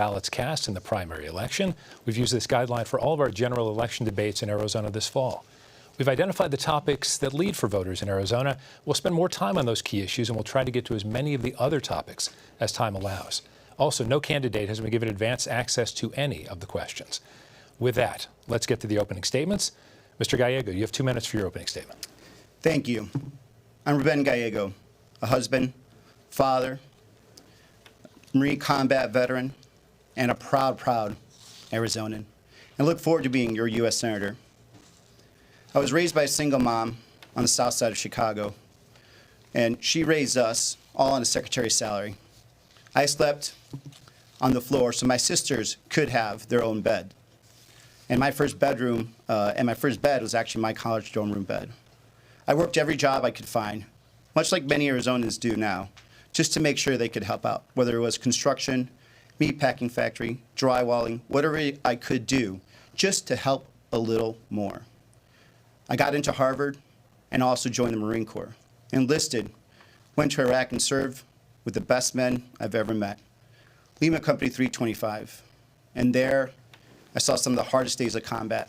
ballots cast in the primary election. We've used this guideline for all of our general election debates in Arizona this fall. We've identified the topics that lead for voters in Arizona. We'll spend more time on those key issues, and we'll try to get to as many of the other topics as time allows. Also, no candidate has been given advance access to any of the questions. With that, let's get to the opening statements. Mr. Gallego, you have 2 minutes for your opening statement. Thank you. I'm Ruben Gallego, a husband, father, Marine combat veteran, and a proud Arizonan, and look forward to being your U.S. Senator. I was raised by a single mom on the south side of Chicago, and she raised us all on a secretary's salary. I slept on the floor so my sisters could have their own bed. And my first bedroom, my first bed was actually my college dorm room bed. I worked every job I could find, much like many Arizonans do now, just to make sure they could help out, whether it was construction, meatpacking factory, drywalling, whatever I could do, just to help a little more. I got into Harvard and also joined the Marine Corps. Enlisted, went to Iraq and served with the best men I've ever met. Lima Company 325. And there, I saw some of the hardest days of combat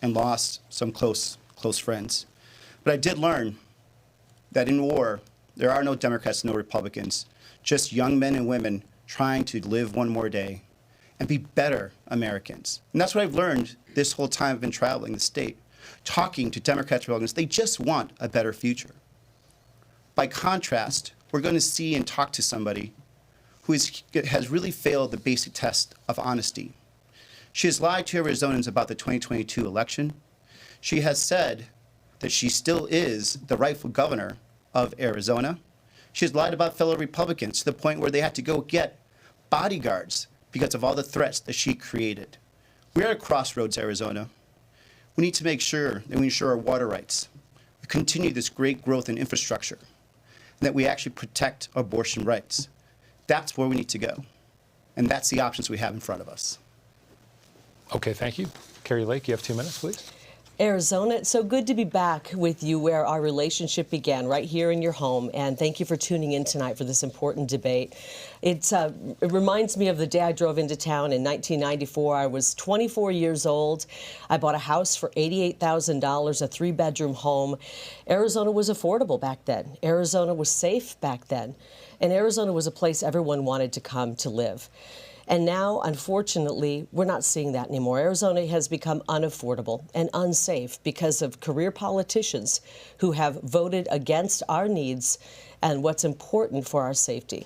and lost some close friends. But I did learn that in war, there are no Democrats, no Republicans, just young men and women trying to live one more day and be better Americans. And that's what I've learned this whole time I've been traveling the state, talking to Democrats, Republicans. They just want a better future. By contrast, we're going to see and talk to somebody who has really failed the basic test of honesty. She has lied to Arizonans about the 2022 election. She has said that she still is the rightful governor of Arizona. She has lied about fellow Republicans to the point where they had to go get bodyguards because of all the threats that she created. We're at a crossroads, Arizona. We need to make sure that we ensure our water rights, we continue this great growth in infrastructure, and that we actually protect abortion rights. That's where we need to go. And that's the options we have in front of us. Okay, thank you. Kari Lake, you have 2 minutes, please. Arizona, it's so good to be back with you where our relationship began, right here in your home. And thank you for tuning in tonight for this important debate. It reminds me of the day I drove into town in 1994. I was 24 years old. I bought a house for $88,000, a 3-bedroom home. Arizona was affordable back then. Arizona was safe back then. And Arizona was a place everyone wanted to come to live. And now, unfortunately, we're not seeing that anymore. Arizona has become unaffordable and unsafe because of career politicians who have voted against our needs and what's important for our safety.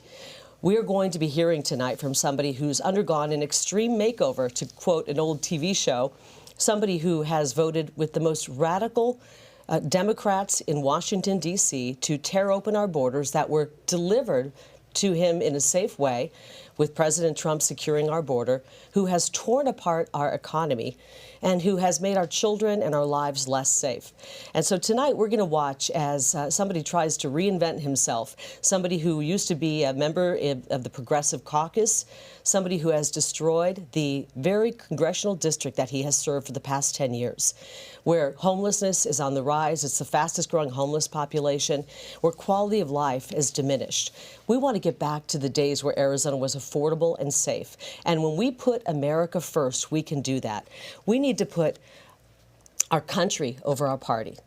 We are going to be hearing tonight from somebody who's undergone an extreme makeover, to quote an old TV show, somebody who has voted with the most radical Democrats in Washington, D.C. to tear open our borders that were delivered to him in a safe way, with President Trump securing our border, who has torn apart our economy and who has made our children and our lives less safe. And so tonight we're going to watch as somebody tries to reinvent himself, somebody who used to be a member of the Progressive Caucus, somebody who has destroyed the very congressional district that he has served for the past 10 years, where homelessness is on the rise. It's the fastest growing homeless population, where quality of life is diminished. We want to get back to the days where Arizona was affordable and safe. And when we put America first, we can do that. We need to put our country over our party.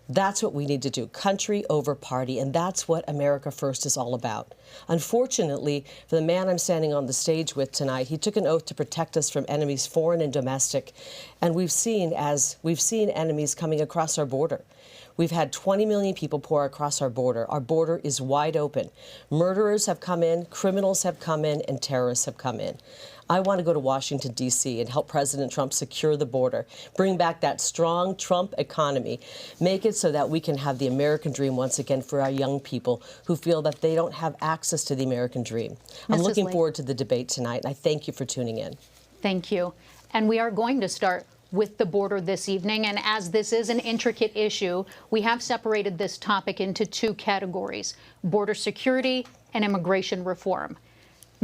That's what we need to do, country over party, and that's what America First is all about. Unfortunately, for the man I'm standing on the stage with tonight, he took an oath to protect us from enemies foreign and domestic, and we've seen enemies coming across our border. We've had 20 million people pour across our border. Our border is wide open. Murderers have come in, criminals have come in, and terrorists have come in. I want to go to Washington, D.C. and help President Trump secure the border, bring back that strong Trump economy, make it so that we can have the American dream once again for our young people who feel that they don't have access to the American dream. I'm looking forward to the debate tonight, and I thank you for tuning in. Thank you. And we are going to start with the border this evening. And as this is an intricate issue, we have separated this topic into 2 categories: border security and immigration reform.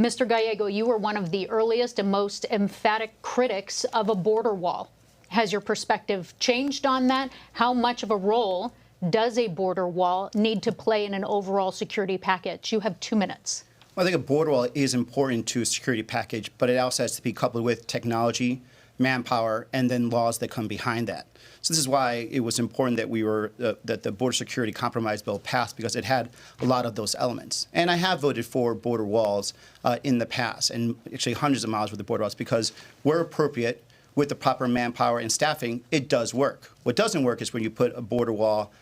Mr. Gallego, you were one of the earliest and most emphatic critics of a border wall. Has your perspective changed on that? How much of a role does a border wall need to play in an overall security package? You have 2 minutes. I think a border wall is important to a security package, but it also has to be coupled with technology, manpower, and then laws that come behind that. So this is why it was important that that the border security compromise bill passed, because it had a lot of those elements. And I have voted for border walls in the past, and actually hundreds of miles with the border walls, because where appropriate, with the proper manpower and staffing, it does work. What doesn't work is when you put a border wall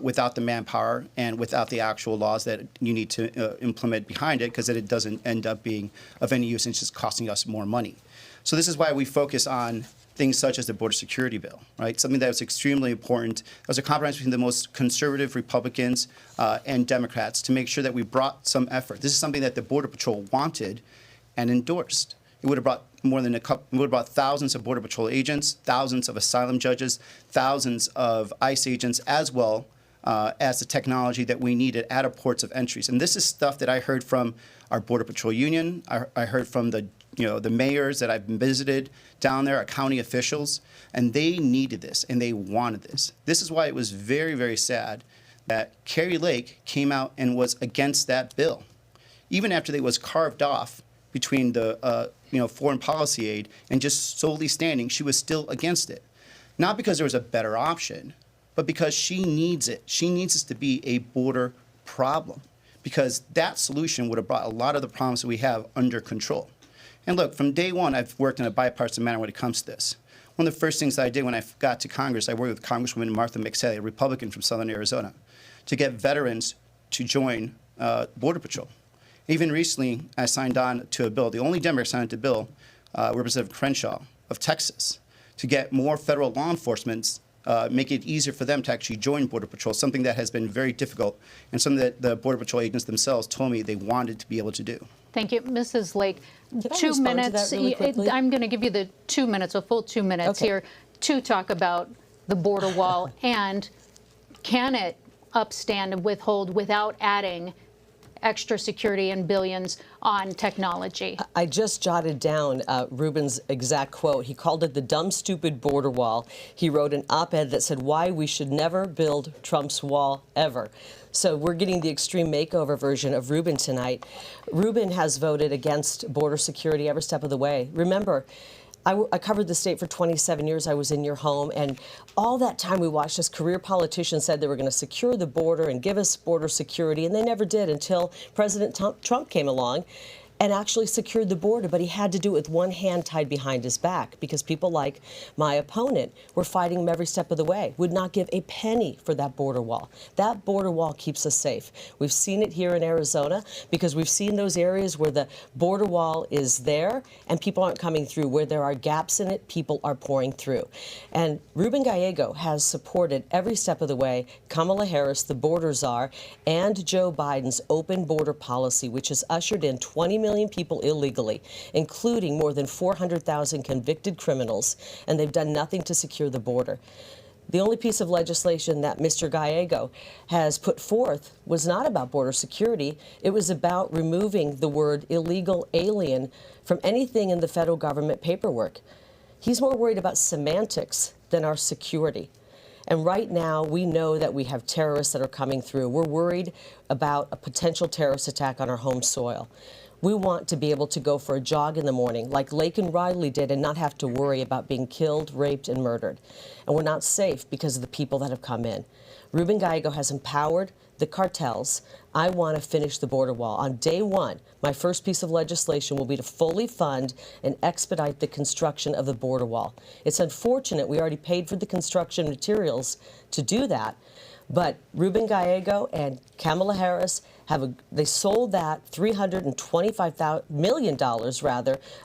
without the manpower and without the actual laws that you need to implement behind it, because then it doesn't end up being of any use and it's just costing us more money. So this is why we focus on things such as the border security bill, right? Something that was extremely important. It was a compromise between the most conservative Republicans and Democrats to make sure that we brought some effort. This is something that the Border Patrol wanted and endorsed. It would have brought thousands of Border Patrol agents, thousands of asylum judges, thousands of ICE agents, as well as the technology that we needed at our ports of entries. And this is stuff that I heard from our Border Patrol union. I heard from the mayors that I've visited down there, our county officials, and they needed this and they wanted this. This is why it was very, very sad that Kari Lake came out and was against that bill, even after it was carved off between the foreign policy aid and just solely standing. She was still against it, not because there was a better option, but because she needs it. She needs this to be a border problem, because that solution would have brought a lot of the problems that we have under control. And look, from day one, I've worked in a bipartisan manner when it comes to this. One of the first things that I did when I got to Congress, I worked with Congresswoman Martha McSally, a Republican from Southern Arizona, to get veterans to join Border Patrol. Even recently, I signed on to a bill, the only Democrat signed on to a bill, Representative Crenshaw of Texas, to get more federal law enforcement, make it easier for them to actually join Border Patrol, something that has been very difficult and something that the Border Patrol agents themselves told me they wanted to be able to do. Thank you. Mrs. Lake, Could I 2 respond to minutes. that really quickly? I'm going to give you the 2 minutes, a full 2 minutes Okay. here, to talk about the border wall and can it upstand and withhold without adding extra security and billions on technology? I just jotted down Ruben's exact quote. He called it the dumb, stupid border wall. He wrote an op-ed that said why we should never build Trump's wall ever. So we're getting the extreme makeover version of Ruben tonight. Ruben has voted against border security every step of the way. Remember, I covered the state for 27 years. I was in your home, and all that time we watched as career politicians said they were going to secure the border and give us border security, and they never did until President Trump came along and actually secured the border, but he had to do it with one hand tied behind his back because people like my opponent were fighting him every step of the way, would not give a penny for that border wall. That border wall keeps us safe. We've seen it here in Arizona because we've seen those areas where the border wall is there and people aren't coming through. Where there are gaps in it, people are pouring through. And Ruben Gallego has supported every step of the way Kamala Harris, the border czar, and Joe Biden's open border policy, which has ushered in 20 million people illegally, including more than 400,000 convicted criminals, and they've done nothing to secure the border. The only piece of legislation that Mr. Gallego has put forth was not about border security. It was about removing the word illegal alien from anything in the federal government paperwork. He's more worried about semantics than our security. And right now, we know that we have terrorists that are coming through. We're worried about a potential terrorist attack on our home soil. We want to be able to go for a jog in the morning like Lake and Riley did and not have to worry about being killed, raped, and murdered. And we're not safe because of the people that have come in. Ruben Gallego has empowered the cartels. I want to finish the border wall. On day one, my first piece of legislation will be to fully fund and expedite the construction of the border wall. It's unfortunate we already paid for the construction materials to do that, but Ruben Gallego and Kamala Harris they sold that $325 million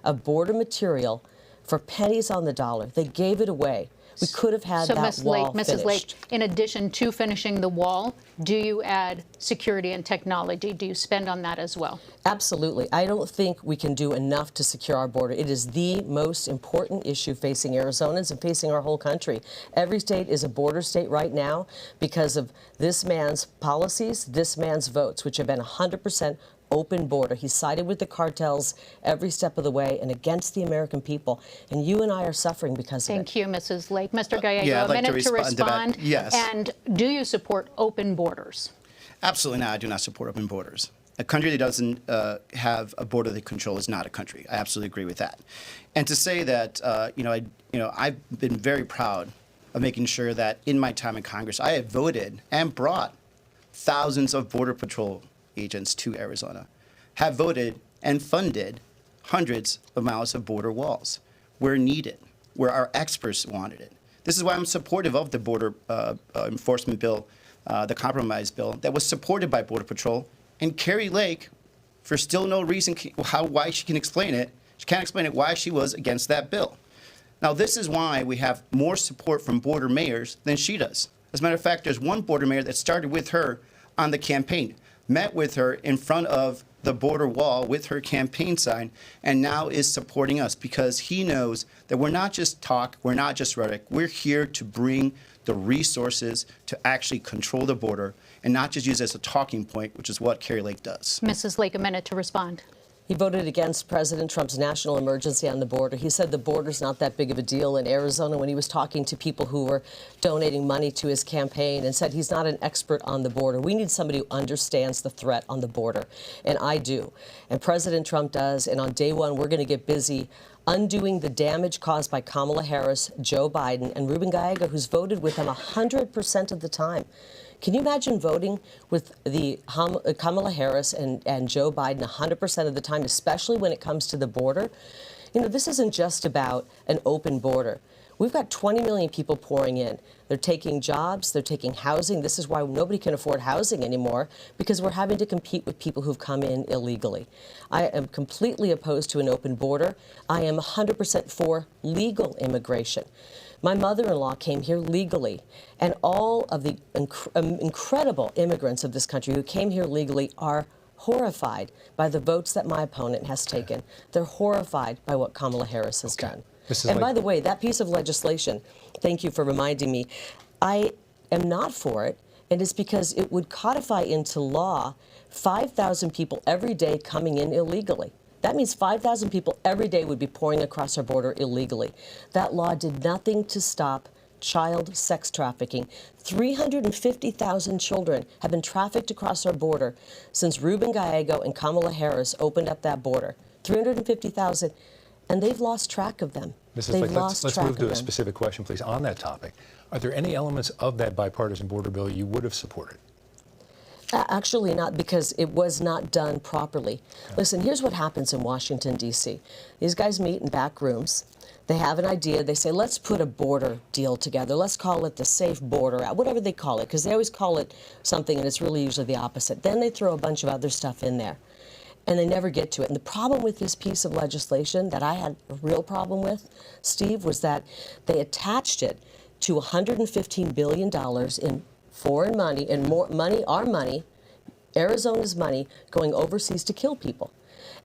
of border material for pennies on the dollar. They gave it away. We could have had that wall finished. Mrs. Lake, in addition to finishing the wall, do you add security and technology? Do you spend on that as well? Absolutely. I don't think we can do enough to secure our border. It is the most important issue facing Arizonans and facing our whole country. Every state is a border state right now because of this man's policies, this man's votes, which have been 100% open border. He sided with the cartels every step of the way and against the American people. And you and I are suffering because of it. Thank you, Mrs. Lake. Mr. Gallego, yeah, I'd like a minute to respond. To that. Yes. And do you support open borders? Absolutely not. I do not support open borders. A country that doesn't have a border they control is not a country. I absolutely agree with that. And to say that, I've been very proud of making sure that in my time in Congress, I have voted and brought thousands of Border Patrol agents to Arizona, have voted and funded hundreds of miles of border walls where needed, where our experts wanted it. This is why I'm supportive of the border enforcement bill, the compromise bill that was supported by Border Patrol. And Kari Lake, for still no reason why she can explain it, she can't explain it why she was against that bill. Now, this is why we have more support from border mayors than she does. As a matter of fact, there's one border mayor that started with her on the campaign, met with her in front of the border wall with her campaign sign, and now is supporting us because he knows that we're not just talk, we're not just rhetoric. We're here to bring the resources to actually control the border and not just use it as a talking point, which is what Kari Lake does. Mrs. Lake, a minute to respond. He voted against President Trump's national emergency on the border. He said the border's not that big of a deal in Arizona when he was talking to people who were donating money to his campaign, and said he's not an expert on the border. We need somebody who understands the threat on the border, and I do. And President Trump does, and on day one, we're going to get busy undoing the damage caused by Kamala Harris, Joe Biden, and Ruben Gallego, who's voted with him 100% of the time. Can you imagine voting with the Kamala Harris and Joe Biden 100% of the time, especially when it comes to the border? You know, this isn't just about an open border. We've got 20 million people pouring in. They're taking jobs, they're taking housing. This is why nobody can afford housing anymore, because we're having to compete with people who've come in illegally. I am completely opposed to an open border. I am 100% for legal immigration. My mother-in-law came here legally, and all of the incredible immigrants of this country who came here legally are horrified by the votes that my opponent has taken. They're horrified by what Kamala Harris has done. And by the way, that piece of legislation, thank you for reminding me, I am not for it, and it's because it would codify into law 5,000 people every day coming in illegally. That means 5,000 people every day would be pouring across our border illegally. That law did nothing to stop child sex trafficking. 350,000 children have been trafficked across our border since Ruben Gallego and Kamala Harris opened up that border. 350,000, and they've lost track of them. Mrs. Lake, let's move to a specific question, please, on that topic. Are there any elements of that bipartisan border bill you would have supported? Actually not, because it was not done properly. Listen, here's what happens in Washington, D.C. These guys meet in back rooms. They have an idea. They say, let's put a border deal together. Let's call it the Safe Border Act, whatever they call it, because they always call it something, and it's really usually the opposite. Then they throw a bunch of other stuff in there, and they never get to it. And the problem with this piece of legislation that I had a real problem with, Steve, was that they attached it to $115 billion in foreign money, and more money, our money, Arizona's money, going overseas to kill people.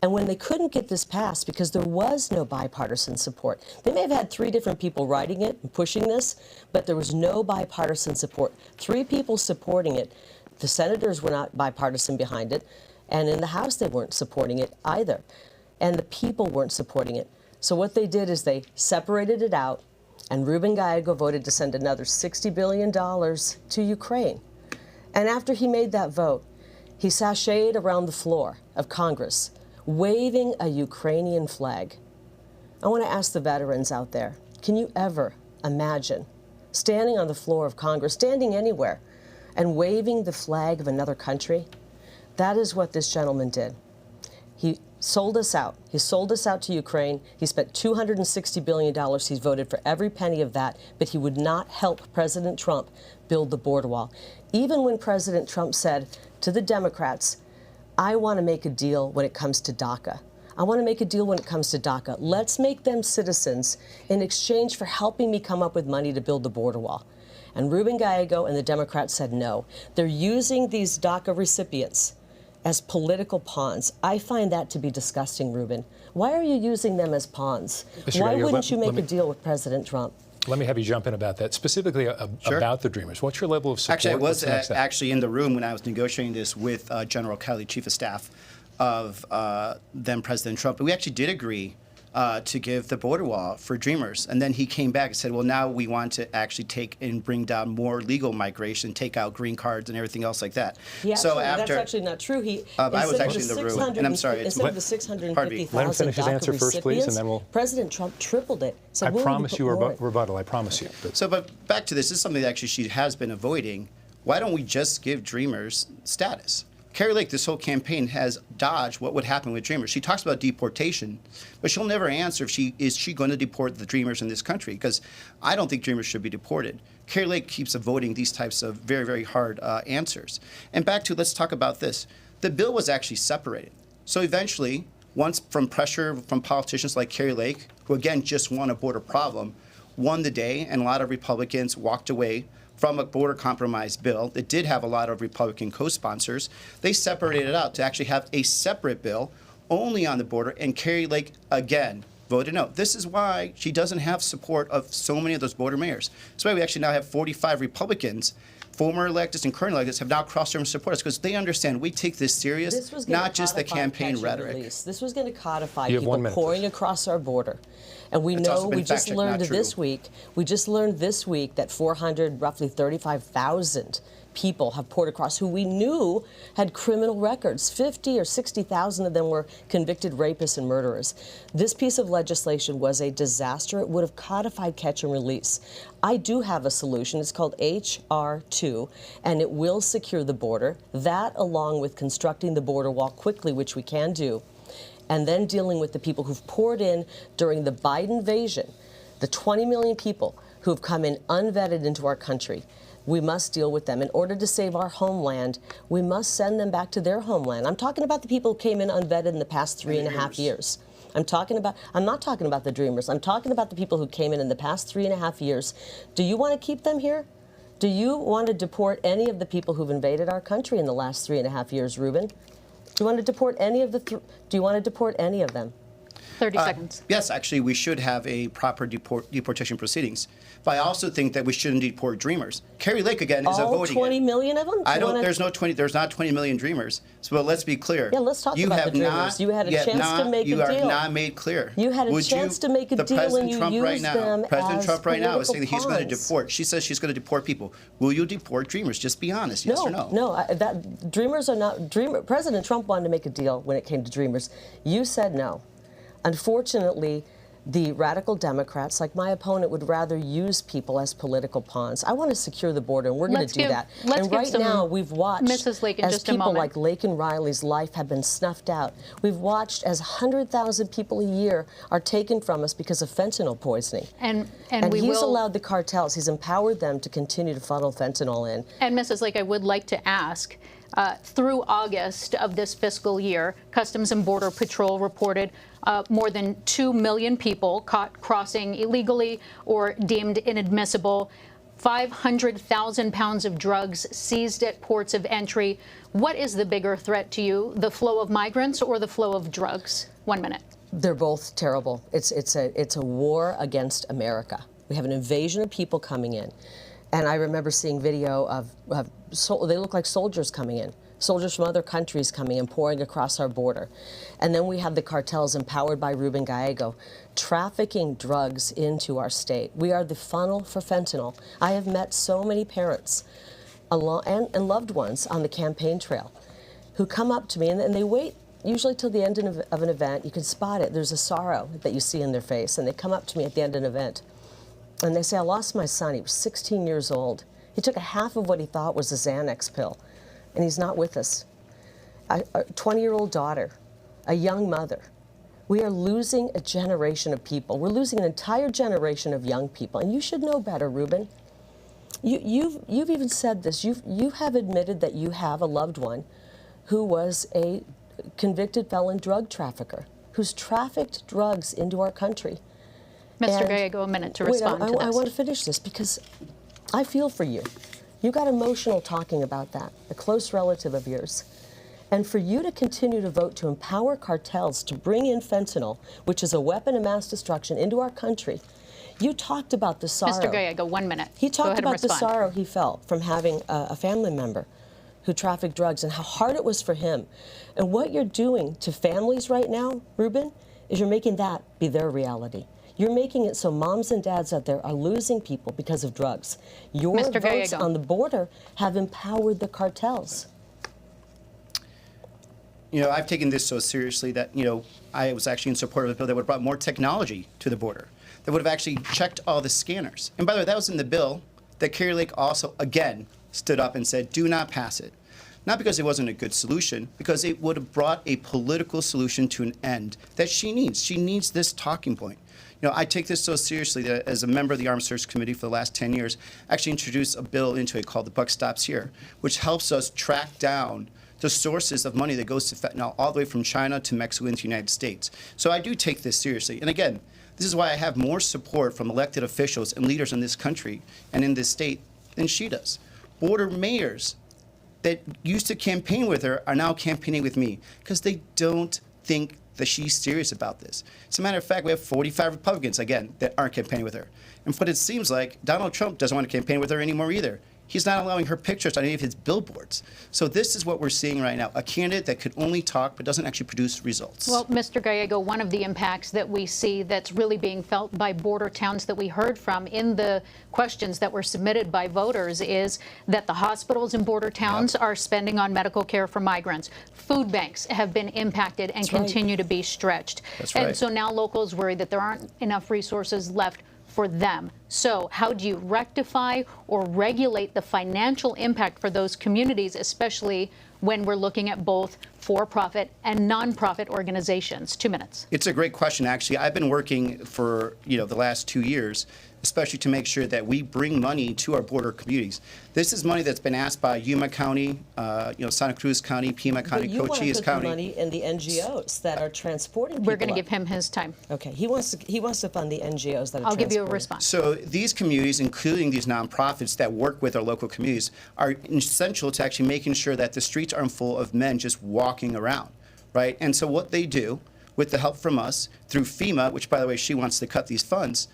And when they couldn't get this passed because there was no bipartisan support, they may have had 3 different people writing it and pushing this, but there was no bipartisan support. 3 people supporting it. The senators were not bipartisan behind it, and in the House they weren't supporting it either. And the people weren't supporting it. So what they did is they separated it out, and Ruben Gallego voted to send another $60 billion to Ukraine. And after he made that vote, he sashayed around the floor of Congress, waving a Ukrainian flag. I want to ask the veterans out there, can you ever imagine standing on the floor of Congress, standing anywhere, and waving the flag of another country? That is what this gentleman did. He sold us out. He sold us out to Ukraine. He spent $260 billion. He's voted for every penny of that, but he would not help President Trump build the border wall. Even when President Trump said to the Democrats, I want to make a deal when it comes to DACA. I want to make a deal when it comes to DACA. Let's make them citizens in exchange for helping me come up with money to build the border wall. And Ruben Gallego and the Democrats said no. They're using these DACA recipients as political pawns. I find that to be disgusting, Ruben. Why are you using them as pawns? Why wouldn't you make a deal with President Trump? Let me have you jump in about that, specifically about the Dreamers. What's your level of support? Actually, I was actually in the room when I was negotiating this with General Kelly, Chief of Staff of then President Trump. But we actually did agree to give the border wall for Dreamers. And then he came back and said, well, now we want to actually take and bring down more legal migration, take out green cards and everything else like that. That's actually not true. I was actually in the room, and I'm sorry. Instead of the Let him 650,000 finish his answer DACA first, please, and then we'll... President Trump tripled it. So I promise you a rebuttal. I promise you. But back to this is something that actually she has been avoiding. Why don't we just give Dreamers status? Kari Lake, this whole campaign has dodged what would happen with Dreamers. She talks about deportation, but she'll never answer if is she going to deport the Dreamers in this country, because I don't think Dreamers should be deported. Kari Lake keeps avoiding these types of very, very hard answers. And back to, let's talk about this. The bill was actually separated. So eventually, once from pressure from politicians like Kari Lake, who again just won a border problem, won the day, and a lot of Republicans walked away from a border compromise bill that did have a lot of Republican co-sponsors. They separated it out to actually have a separate bill only on the border, and Kari Lake, again, voted no. This is why she doesn't have support of so many of those border mayors. That's why we actually now have 45 Republicans, former electeds and current electeds, have now crossed over and support us, because they understand we take this serious, not just the campaign rhetoric. This was going to codify people pouring across our border. And we know, we just learned this week that roughly 35,000 people have poured across who we knew had criminal records. 50 or 60,000 of them were convicted rapists and murderers. This piece of legislation was a disaster. It would have codified catch and release. I do have a solution. It's called H.R. 2, and it will secure the border. That, along with constructing the border wall quickly, which we can do, and then dealing with the people who've poured in during the Biden invasion, the 20 million people who have come in unvetted into our country. We must deal with them. In order to save our homeland, we must send them back to their homeland. I'm talking about the people who came in unvetted in the past 3.5 years. I'm not talking about the Dreamers. I'm talking about the people who came in the past 3.5 years. Do you want to keep them here? Do you want to deport any of the people who've invaded our country in the last 3.5 years, Ruben? Do you want to deport any of do you want to deport any of them? 30 seconds. Yes, actually, we should have a proper deportation proceedings. But I also think that we shouldn't deport Dreamers. Kari Lake, again, is all voting 20 million of them? There's not 20 million Dreamers. So, but let's be clear. Yeah, let's talk about the Dreamers. You had a chance to make a deal. You are not made clear. You had a chance to make a deal and you used them President Trump right now is saying that he's going to pawns. deport. She says she's going to deport people. Will you deport Dreamers? Just be honest, yes or no? No, Dreamers are not. President Trump wanted to make a deal when it came to Dreamers. You said no. Unfortunately, the radical Democrats, like my opponent, would rather use people as political pawns. I want to secure the border, and we're going to do that. And right now, we've watched Mrs. Lake, as people like Lake and Riley's life have been snuffed out. We've watched as 100,000 people a year are taken from us because of fentanyl poisoning. And he's allowed the cartels, he's empowered them to continue to funnel fentanyl in. And Mrs. Lake, I would like to ask, through August of this fiscal year, Customs and Border Patrol reported more than 2 million people caught crossing illegally or deemed inadmissible, 500,000 pounds of drugs seized at ports of entry. What is the bigger threat to you, the flow of migrants or the flow of drugs? 1 minute. They're both terrible. It's a war against America. We have an invasion of people coming in. And I remember seeing video of they look like soldiers coming in. Soldiers from other countries coming and pouring across our border. And then we have the cartels empowered by Ruben Gallego trafficking drugs into our state. We are the funnel for fentanyl. I have met so many parents and loved ones on the campaign trail who come up to me and they wait usually till the end of an event. You can spot it. There's a sorrow that you see in their face. And they come up to me at the end of an event. And they say, I lost my son. He was 16 years old. He took a half of what he thought was a Xanax pill. And he's not with us. A 20-year-old daughter, a young mother. We are losing a generation of people. We're losing an entire generation of young people. And you should know better, Ruben. You've even said this. You have admitted that you have a loved one who was a convicted felon drug trafficker, who's trafficked drugs into our country. Mr. Gallego, a minute to respond to this. I want to finish this because I feel for you. You got emotional talking about that, a close relative of yours. And for you to continue to vote to empower cartels to bring in fentanyl, which is a weapon of mass destruction, into our country, you talked about the sorrow. Mr. Gallego, 1 minute. He talked about the sorrow he felt from having a family member who trafficked drugs and how hard it was for him. And what you're doing to families right now, Ruben, is you're making that be their reality. You're making it so moms and dads out there are losing people because of drugs. Your Mr. votes Gallego. on the border have empowered the cartels. You know, I've taken this so seriously that, you know, I was actually in support of a bill that would have brought more technology to the border, that would have actually checked all the scanners. And by the way, that was in the bill that Kari Lake also, again, stood up and said, do not pass it. Not because it wasn't a good solution, because it would have brought a political solution to an end that she needs. She needs this talking point. You know, I take this so seriously that as a member of the Armed Services Committee for the last 10 years, I actually introduced a bill into it called The Buck Stops Here, which helps us track down the sources of money that goes to fentanyl all the way from China to Mexico into the United States. So I do take this seriously. And again, this is why I have more support from elected officials and leaders in this country and in this state than she does. Border mayors that used to campaign with her are now campaigning with me because they don't think that she's serious about this. As a matter of fact, we have 45 Republicans, again, that aren't campaigning with her. And what it seems like, Donald Trump doesn't want to campaign with her anymore either. He's not allowing her pictures on any of his billboards. So this is what we're seeing right now, a candidate that could only talk but doesn't actually produce results. Well, Mr. Gallego, one of the impacts that we see that's really being felt by border towns that we heard from in the questions that were submitted by voters is that the hospitals in border towns are spending on medical care for migrants. Food banks have been impacted and continue to be stretched. That's right. And so now locals worry that there aren't enough resources left for them. So how do you rectify or regulate the financial impact for those communities, especially when we're looking at both for-profit and nonprofit organizations? 2 minutes. It's a great question, actually. I've been working for, the last 2 years, especially to make sure that we bring money to our border communities. This is money that's been asked by Yuma County, Santa Cruz County, Pima County, But you want to Cochise put County. the money in the NGOs that are transporting people. We're going to up. give him his time. Okay, he wants to fund the NGOs that are I'll give you a transporting. response. So these communities, including these nonprofits that work with our local communities, are essential to actually making sure that the streets aren't full of men just walking around, right? And so what they do, with the help from us, through FEMA, which, by the way, she wants to cut these funds,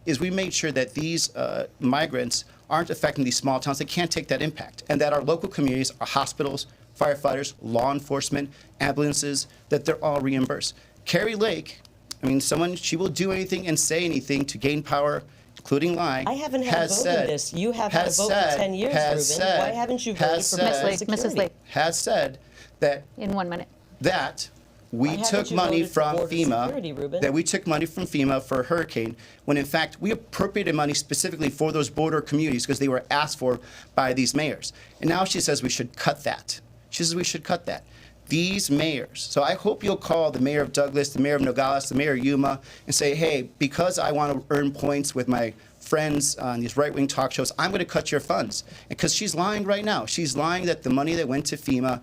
is we made sure that these migrants aren't affecting these small towns that can't take that impact, and that our local communities, our hospitals, firefighters, law enforcement, ambulances, that they're all reimbursed. Kari Lake, she will do anything and say anything to gain power, including lying. I haven't had a vote in this. You have had a vote for 10 years, Ruben. Why haven't you voted for Medicare security? Mrs. Lake. Has said that In 1 minute. that Why we haven't took you money voted for from border security, Ruben? FEMA, that we took money from FEMA for a hurricane, when in fact we appropriated money specifically for those border communities because they were asked for by these mayors. And now she says we should cut that. She says we should cut that. These mayors, so I hope you'll call the mayor of Douglas, the mayor of Nogales, the mayor of Yuma, and say, hey, because I want to earn points with my friends on these right-wing talk shows, I'm going to cut your funds. Because she's lying right now. She's lying that the money that went to FEMA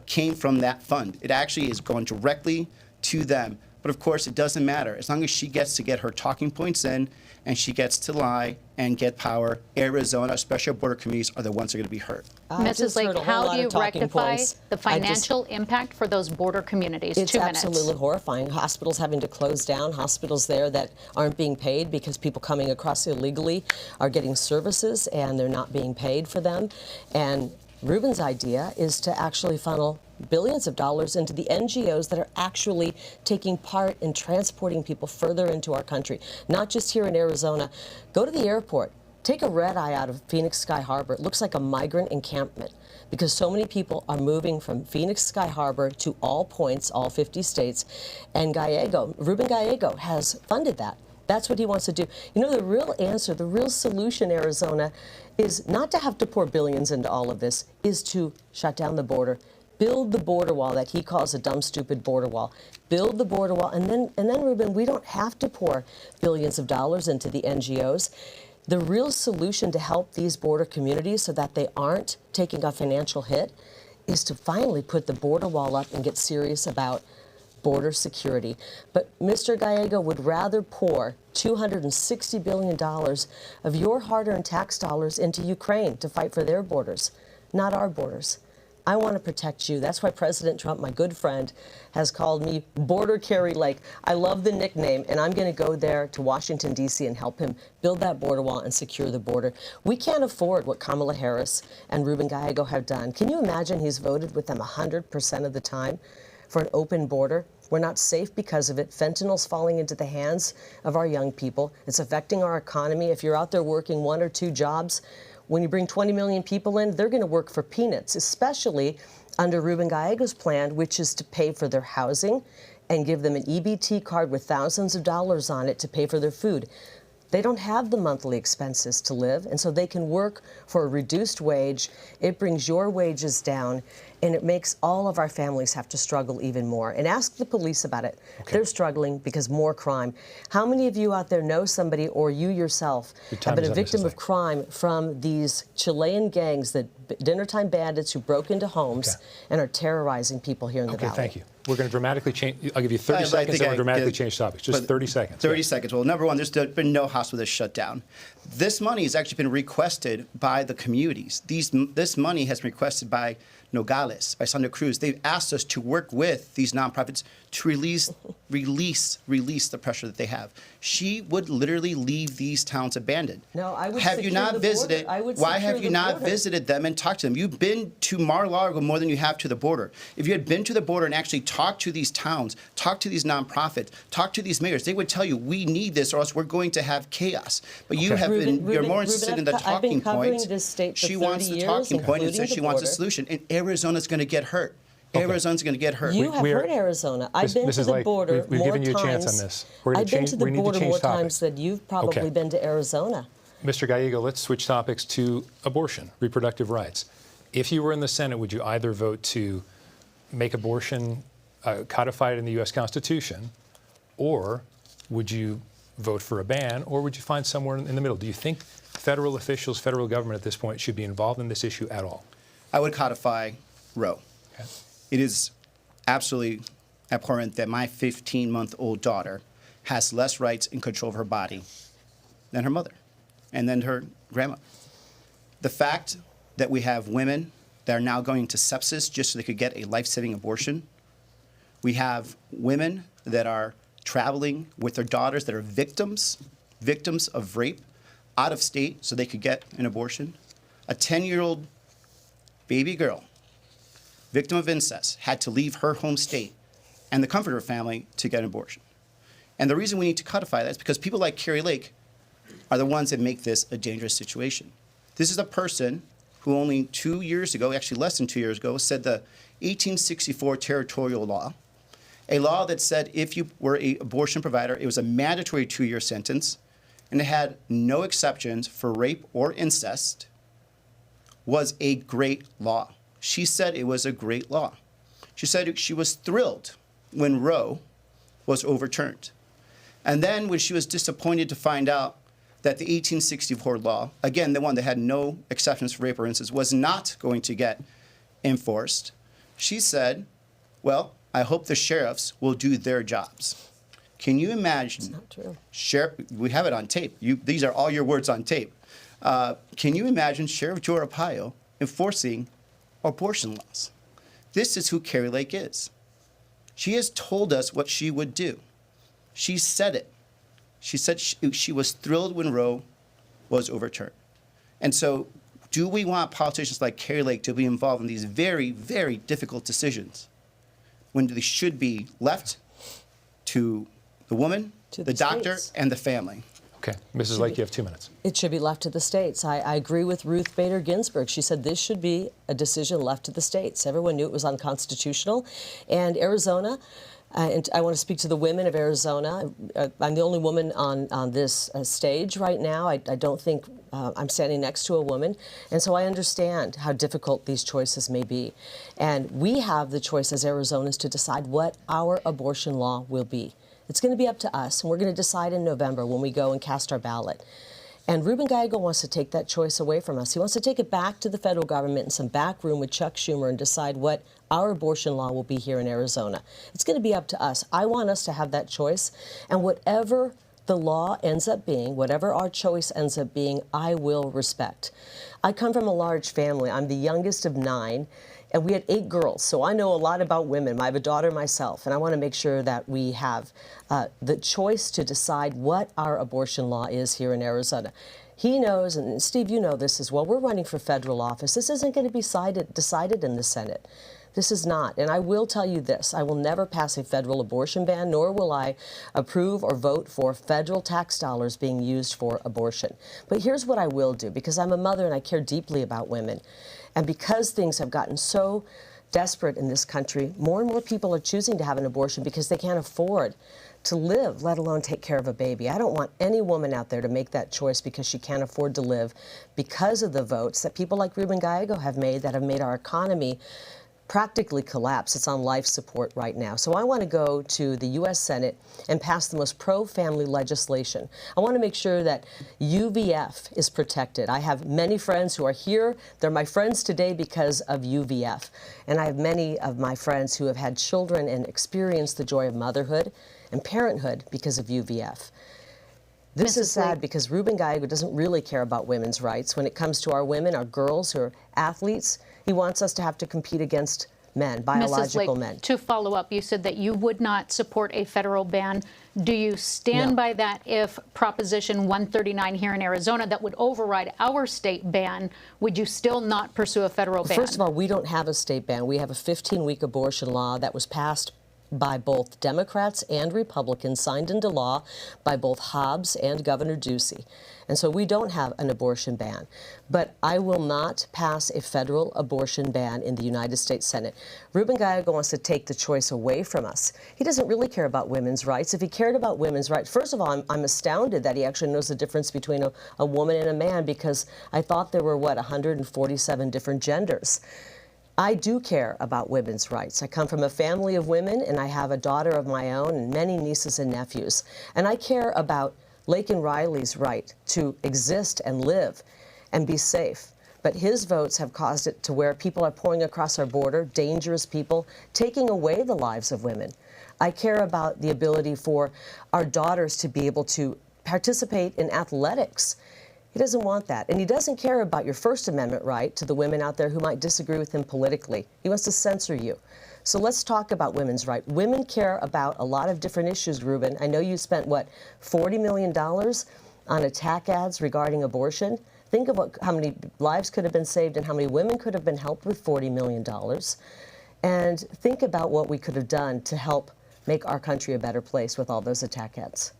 came from that fund. It actually is going directly to them. But of course, it doesn't matter. As long as she gets to get her talking points in and she gets to lie and get power, Arizona, especially our border communities, are the ones that are going to be hurt. Mrs. Lake, how do you rectify the financial impact for those border communities? It's 2 minutes. absolutely horrifying. Hospitals having to close down, hospitals there that aren't being paid because people coming across illegally are getting services and they're not being paid for them. And Ruben's idea is to actually funnel billions of dollars into the NGOs that are actually taking part in transporting people further into our country, not just here in Arizona. Go to the airport. Take a red eye out of Phoenix Sky Harbor. It looks like a migrant encampment because so many people are moving from Phoenix Sky Harbor to all points, all 50 states. And Ruben Gallego has funded that. That's what he wants to do. You know, the real answer, the real solution, Arizona, is not to have to pour billions into all of this, is to shut down the border, build the border wall that he calls a dumb, stupid border wall. Build the border wall, and then, Ruben, we don't have to pour billions of dollars into the NGOs. The real solution to help these border communities so that they aren't taking a financial hit is to finally put the border wall up and get serious about border security. But Mr. Gallego would rather pour $260 billion of your hard-earned tax dollars into Ukraine to fight for their borders, not our borders. I want to protect you. That's why President Trump, my good friend, has called me Border Kari Lake. I love the nickname, and I'm going to go there to Washington, D.C. and help him build that border wall and secure the border. We can't afford what Kamala Harris and Ruben Gallego have done. Can you imagine he's voted with them 100% of the time? for an open border. We're not safe because of it. Fentanyl's falling into the hands of our young people. It's affecting our economy. If you're out there working 1 or 2 jobs, when you bring 20 million people in, they're going to work for peanuts, especially under Ruben Gallego's plan, which is to pay for their housing and give them an EBT card with thousands of dollars on it to pay for their food. They don't have the monthly expenses to live, and so they can work for a reduced wage. It brings your wages down, and it makes all of our families have to struggle even more. And ask the police about it. Okay. They're struggling because more crime. How many of you out there know somebody, or you yourself, have been a victim of crime from these Chilean gangs, the dinnertime bandits who broke into homes and are terrorizing people here in the Valley? Okay, thank you. We're going to dramatically change. I'll give you 30 seconds and we'll dramatically change topics. Just 30 seconds. 30 seconds. Well, number one, there's been no hospital that's shut down. This money has actually been requested by the communities. This money has been requested by Nogales, by Santa Cruz. They've asked us to work with these nonprofits to release the pressure that they have. She would literally leave these towns abandoned. No, I would have you secure not the visited? border. I would Why secure have you the not border. visited them and talked to them? You've been to Mar-a-Lago more than you have to the border. If you had been to the border and actually talked to these towns, talked to these nonprofits, talked to these mayors, they would tell you, we need this or else we're going to have chaos. But you have you're more interested in the talking point. She wants the talking point and says she wants a solution. And Arizona's going to get hurt. Arizona's going to get hurt. You have hurt Arizona. I've been to the border we've more given you a chance times. on this. I've been to the border more topics. times than you've probably been to Arizona. Mr. Gallego, let's switch topics to abortion, reproductive rights. If you were in the Senate, would you either vote to make abortion codified in the U.S. Constitution, or would you vote for a ban, or would you find somewhere in the middle? Do you think federal officials, federal government at this point should be involved in this issue at all? I would codify Roe. Okay. It is absolutely abhorrent that my 15-month-old daughter has less rights and control of her body than her mother and then her grandmother. The fact that we have women that are now going to sepsis just so they could get a life-saving abortion. We have women that are traveling with their daughters that are victims of rape out of state so they could get an abortion. A 10-year-old baby girl, victim of incest, had to leave her home state and the comfort of her family to get an abortion. And the reason we need to codify that is because people like Kari Lake are the ones that make this a dangerous situation. This is a person who only 2 years ago, actually less than 2 years ago, said the 1864 territorial law, a law that said if you were an abortion provider, it was a mandatory 2-year sentence, and it had no exceptions for rape or incest, was a great law. She said it was a great law. She said she was thrilled when Roe was overturned. And then when she was disappointed to find out that the 1864 law, again, the one that had no exceptions for rape or incest, was not going to get enforced, she said, well, I hope the sheriffs will do their jobs. Can you imagine? That's not true. We have it on tape. These are all your words on tape. Can you imagine Sheriff Joe Arpaio enforcing abortion laws? This is who Kari Lake is. She has told us what she would do. She said it. She said she was thrilled when Roe was overturned. And so do we want politicians like Kari Lake to be involved in these very, very difficult decisions when they should be left to the woman, the doctor, and the family? Okay. Mrs. Lake, you have 2 minutes. It should be left to the states. I agree with Ruth Bader Ginsburg. She said this should be a decision left to the states. Everyone knew it was unconstitutional. And Arizona, and I want to speak to the women of Arizona. I'm the only woman on this stage right now. I don't think I'm standing next to a woman. And so I understand how difficult these choices may be. And we have the choice as Arizonans to decide what our abortion law will be. It's going to be up to us, and we're going to decide in November when we go and cast our ballot. And Ruben Gallego wants to take that choice away from us. He wants to take it back to the federal government in some back room with Chuck Schumer and decide what our abortion law will be here in Arizona. It's going to be up to us. I want us to have that choice, and whatever the law ends up being, whatever our choice ends up being, I will respect. I come from a large family. I'm the youngest of 9. And we had 8 girls, so I know a lot about women. I have a daughter myself, and I want to make sure that we have the choice to decide what our abortion law is here in Arizona. He knows, and Steve, you know this as well, we're running for federal office. This isn't going to be decided in the Senate. This is not. And I will tell you this, I will never pass a federal abortion ban, nor will I approve or vote for federal tax dollars being used for abortion. But here's what I will do, because I'm a mother and I care deeply about women. And because things have gotten so desperate in this country, more and more people are choosing to have an abortion because they can't afford to live, let alone take care of a baby. I don't want any woman out there to make that choice because she can't afford to live, because of the votes that people like Ruben Gallego have made that have made our economy practically collapse. It's on life support right now. So I want to go to the U.S. Senate and pass the most pro-family legislation. I want to make sure that UVF is protected. I have many friends who are here. They're my friends today because of UVF. And I have many of my friends who have had children and experienced the joy of motherhood and parenthood because of UVF. This is sad because Ruben Gallego doesn't really care about women's rights. When it comes to our women, our girls who are athletes, he wants us to have to compete against men, biological men. To follow up, you said that you would not support a federal ban. Do you stand by that if Proposition 139 here in Arizona that would override our state ban, would you still not pursue a federal ban? First of all, we don't have a state ban. We have a 15-week abortion law that was passed by both Democrats and Republicans, signed into law by both Hobbs and Governor Ducey. And so we don't have an abortion ban. But I will not pass a federal abortion ban in the United States Senate. Ruben Gallego wants to take the choice away from us. He doesn't really care about women's rights. If he cared about women's rights, first of all, I'm astounded that he actually knows the difference between a woman and a man, because I thought there were, 147 different genders. I do care about women's rights. I come from a family of women, and I have a daughter of my own and many nieces and nephews. And I care about Lake and Riley's right to exist and live and be safe. But his votes have caused it to where people are pouring across our border, dangerous people, taking away the lives of women. I care about the ability for our daughters to be able to participate in athletics. He doesn't want that. And he doesn't care about your First Amendment right to the women out there who might disagree with him politically. He wants to censor you. So let's talk about women's rights. Women care about a lot of different issues, Ruben. I know you spent, $40 million on attack ads regarding abortion. Think of how many lives could have been saved and how many women could have been helped with $40 million. And think about what we could have done to help make our country a better place with all those attack ads.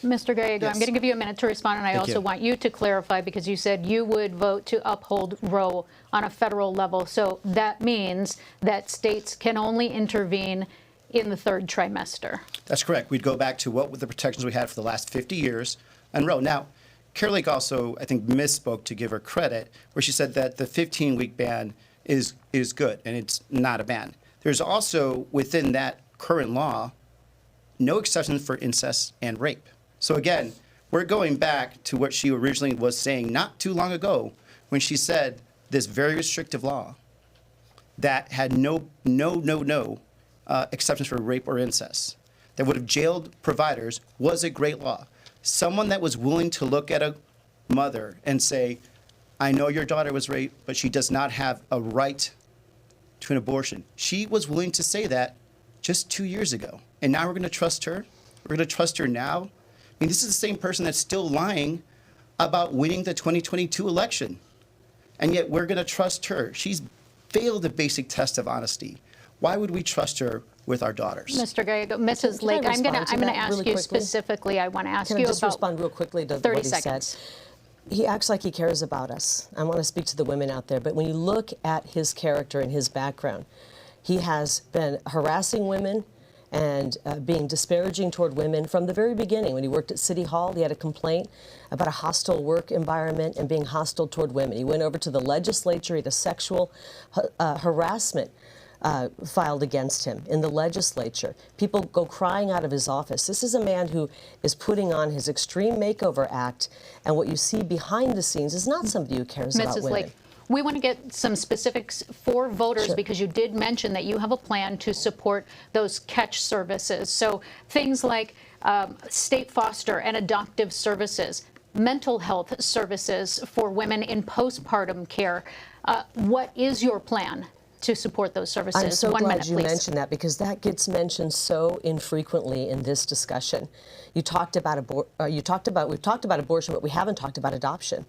Mr. Gallego, Yes. I'm going to give you a minute to respond, and I also want you to clarify, because you said you would vote to uphold Roe on a federal level. So that means that states can only intervene in the third trimester. That's correct. We'd go back to what were the protections we had for the last 50 years on Roe. Now, Kari Lake also, I think, misspoke, to give her credit, where she said that the 15-week ban is good, and it's not a ban. There's also, within that current law, no exceptions for incest and rape. So again, we're going back to what she originally was saying not too long ago, when she said this very restrictive law that had no exceptions for rape or incest, that would have jailed providers, was a great law. Someone that was willing to look at a mother and say, I know your daughter was raped, but she does not have a right to an abortion. She was willing to say that just 2 years ago. And now we're going to trust her? We're going to trust her now? I mean, this is the same person that's still lying about winning the 2022 election. And yet we're going to trust her. She's failed the basic test of honesty. Why would we trust her with our daughters? Mr. Gallego, Mrs. Lake, I'm going to ask you specifically. I want to ask you about. Can I just respond real quickly to 30 what he seconds. said? He acts like he cares about us. I want to speak to the women out there, but when you look at his character and his background, he has been harassing women and being disparaging toward women from the very beginning. When he worked at City Hall, he had a complaint about a hostile work environment and being hostile toward women. He went over to the legislature, he had a sexual harassment filed against him in the legislature. People go crying out of his office. This is a man who is putting on his Extreme Makeover Act, and what you see behind the scenes is not somebody who cares about women. Mrs. Lake, we want to get some specifics for voters, because you did mention that you have a plan to support those catch services. So things like state foster and adoptive services, mental health services for women in postpartum care. What is your plan to support those services. I'm so 1 glad minute, you please. mentioned that, because that gets mentioned so infrequently in this discussion. You talked about we've talked about abortion, but we haven't talked about adoption.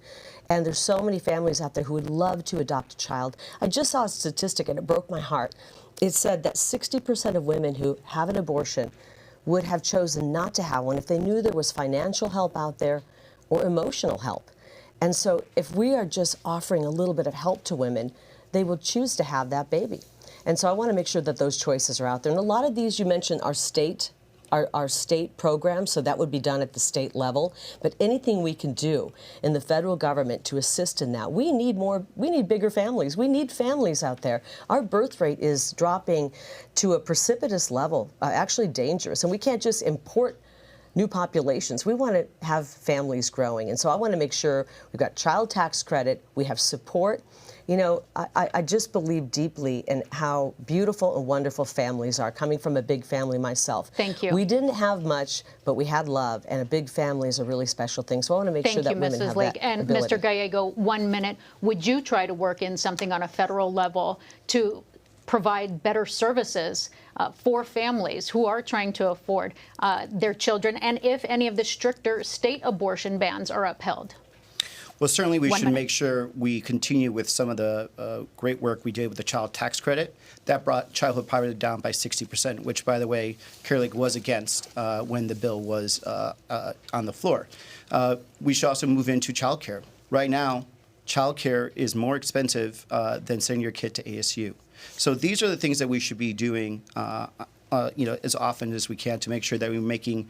And there's so many families out there who would love to adopt a child. I just saw a statistic and it broke my heart. It said that 60% of women who have an abortion would have chosen not to have one if they knew there was financial help out there or emotional help. And so if we are just offering a little bit of help to women, they will choose to have that baby. And so I want to make sure that those choices are out there. And a lot of these you mentioned are state programs, so that would be done at the state level. But anything we can do in the federal government to assist in that, we need bigger families. We need families out there. Our birth rate is dropping to a precipitous level, actually dangerous. And we can't just import new populations. We want to have families growing. And so I want to make sure we've got child tax credit, we have support. You know, I just believe deeply in how beautiful and wonderful families are, coming from a big family myself. Thank you. We didn't have much, but we had love, and a big family is a really special thing. So I want to make sure that women have Lake. that And ability. Mr. Gallego, 1 minute. Would you try to work in something on a federal level to provide better services for families who are trying to afford their children, and if any of the stricter state abortion bans are upheld? Well, certainly we 1 should minute. make sure we continue with some of the great work we did with the child tax credit. That brought childhood poverty down by 60%, which, by the way, Kari Lake was against when the bill was on the floor. We should also move into child care. Right now, child care is more expensive than sending your kid to ASU. So these are the things that we should be doing as often as we can to make sure that we're making,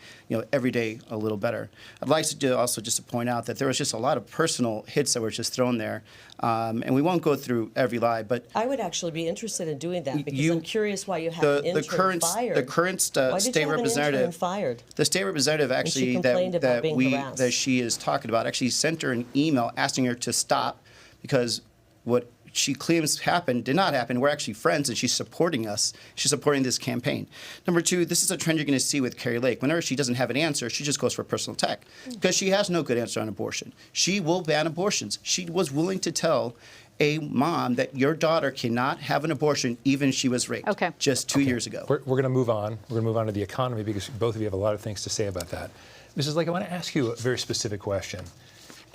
every day a little better. I'd like to also just to point out that there was just a lot of personal hits that were just thrown there, and we won't go through every lie, but I would actually be interested in doing that, because I'm curious why you have an intern fired. the current Why did state you have an representative intern fired? The state representative actually complained about being harassed. that she is talking about actually sent her an email asking her to stop, because what she claims happened did not happen. We're actually friends, and she's supporting us. She's supporting this campaign. Number two, this is a trend you're going to see with Kari Lake. Whenever she doesn't have an answer, she just goes for personal attack, because she has no good answer on abortion. She will ban abortions. She was willing to tell a mom that your daughter cannot have an abortion even if she was raped just 2 years ago. We're going to move on. We're going to move on to the economy, because both of you have a lot of things to say about that. Mrs. Lake, I want to ask you a very specific question.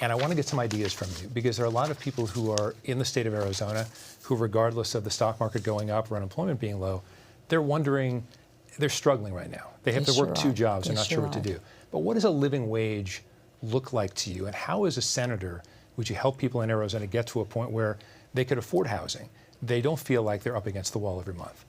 And I want to get some ideas from you, because there are a lot of people who are in the state of Arizona who, regardless of the stock market going up or unemployment being low, they're wondering, they're struggling right now. They have to work two jobs. They're not sure what to do. But what does a living wage look like to you? And how, as a senator, would you help people in Arizona get to a point where they could afford housing? They don't feel like they're up against the wall every month.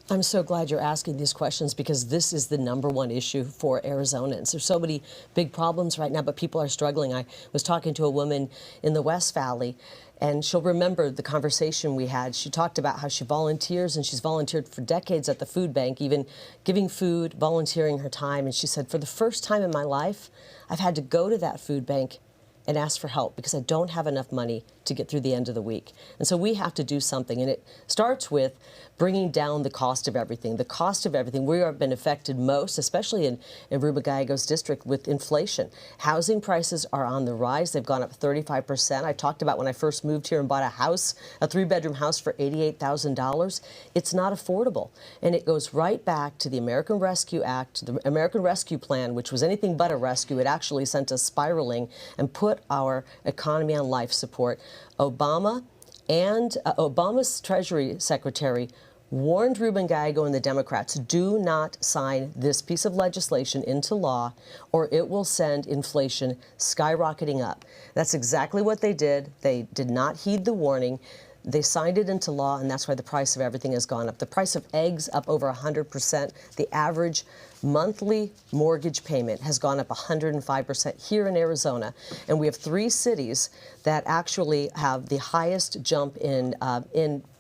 I'm so glad you're asking these questions, because this is the #1 issue for Arizonans. There's so many big problems right now, but people are struggling. I was talking to a woman in the West Valley, and she'll remember the conversation we had. She talked about how she volunteers, and she's volunteered for decades at the food bank, even giving food, volunteering her time. And she said, for the first time in my life, I've had to go to that food bank and ask for help, because I don't have enough money to get through the end of the week. And so we have to do something, and it starts with bringing down the cost of everything. The cost of everything. We have been affected most, especially in Ruben Gallego's district, with inflation. Housing prices are on the rise. They've gone up 35%. I talked about when I first moved here and bought a house, a 3-bedroom house for $88,000. It's not affordable. And it goes right back to the American Rescue Act, the American Rescue Plan, which was anything but a rescue. It actually sent us spiraling and put our economy on life support. Obama and Obama's Treasury Secretary warned Ruben Gallego and the Democrats, do not sign this piece of legislation into law, or it will send inflation skyrocketing up. That's exactly what they did. They did not heed the warning. They signed it into law, and that's why the price of everything has gone up. The price of eggs up over 100%. The average monthly mortgage payment has gone up 105% here in Arizona. And we have 3 cities that actually have the highest jump in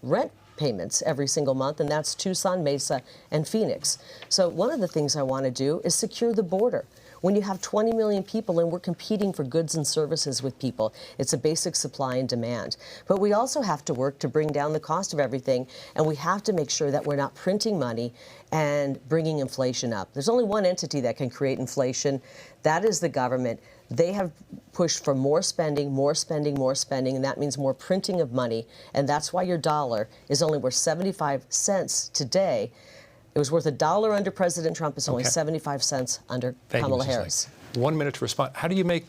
rent payments every single month, and that's Tucson, Mesa, and Phoenix. So one of the things I want to do is secure the border. when you have 20 million people and we're competing for goods and services with people. It's a basic supply and demand. But we also have to work to bring down the cost of everything, and we have to make sure that we're not printing money and bringing inflation up. There's only one entity that can create inflation. That is the government. They have pushed for more spending, more spending, more spending, and that means more printing of money. And that's why your dollar is only worth 75 cents today. It was worth $1 under President Trump. It's only 75 cents under Kamala Harris. Lake. 1 minute to respond. How do you make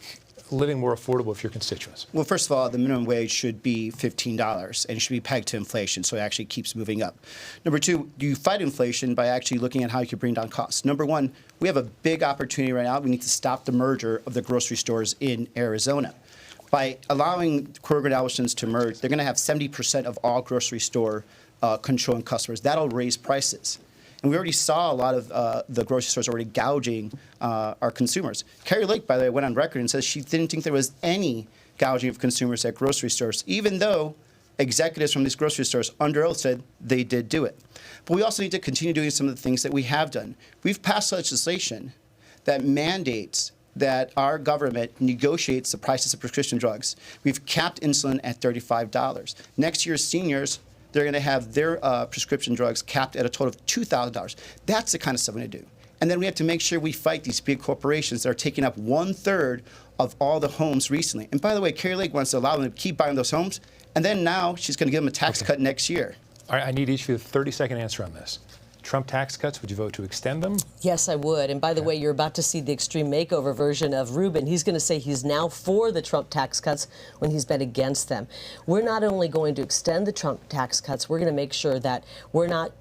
living more affordable for your constituents? Well, first of all, the minimum wage should be $15, and it should be pegged to inflation, so it actually keeps moving up. Number two, do you fight inflation by actually looking at how you can bring down costs? Number one, we have a big opportunity right now. We need to stop the merger of the grocery stores in Arizona. By allowing Kroger and Albertsons to merge, they're going to have 70% of all grocery store controlling customers. That'll raise prices. And we already saw a lot of the grocery stores already gouging our consumers. Kari Lake, by the way, went on record and says she didn't think there was any gouging of consumers at grocery stores, even though executives from these grocery stores under oath said they did do it. But we also need to continue doing some of the things that we have done. We've passed legislation that mandates that our government negotiates the prices of prescription drugs. We've capped insulin at $35. Next year's seniors, they're going to have their prescription drugs capped at a total of $2,000. That's the kind of stuff we're going to do. And then we have to make sure we fight these big corporations that are taking up 1/3 of all the homes recently. And by the way, Kari Lake wants to allow them to keep buying those homes, and then now she's going to give them a tax cut next year. All right, I need each of you a 30-second answer on this. Trump tax cuts, would you vote to extend them? Yes, I would. And by the way, you're about to see the extreme makeover version of Ruben. He's going to say he's now for the Trump tax cuts when he's been against them. We're not only going to extend the Trump tax cuts, we're going to make sure that we're not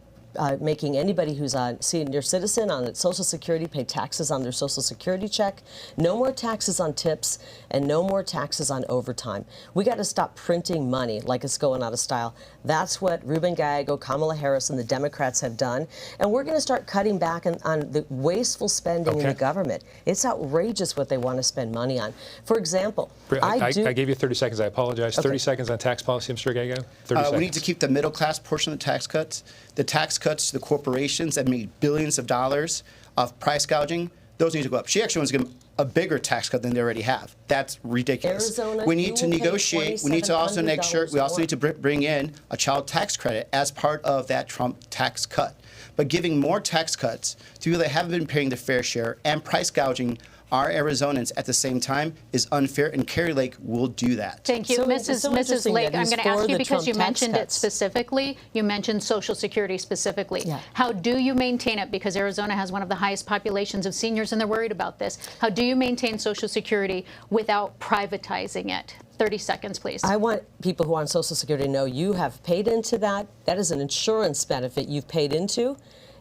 making anybody who's a senior citizen on Social Security pay taxes on their Social Security check. No more taxes on tips and no more taxes on overtime. We got to stop printing money like it's going out of style. That's what Ruben Gallego, Kamala Harris, and the Democrats have done. And we're going to start cutting back on the wasteful spending in the government. It's outrageous what they want to spend money on. For example, I gave you 30 seconds. I apologize. 30 seconds on tax policy, Mr. Gallego. 30 seconds. We need to keep the middle class portion of the tax cuts. The tax cuts to the corporations that made billions of dollars of price gouging, those need to go up. She actually wants to give them a bigger tax cut than they already have. That's ridiculous. Arizona, we need to negotiate. We need to also make sure we also need to bring in a child tax credit as part of that Trump tax cut. But giving more tax cuts to people that haven't been paying their fair share and price gouging our Arizonans at the same time is unfair, and Kari Lake will do that. Thank you. Mrs. Lake, I'm going to ask you because you mentioned it specifically. You mentioned Social Security specifically. Yeah. How do you maintain it? Because Arizona has one of the highest populations of seniors, and they're worried about this. How do you maintain Social Security without privatizing it? 30 seconds, please. I want people who are on Social Security to know you have paid into that. That is an insurance benefit you've paid into,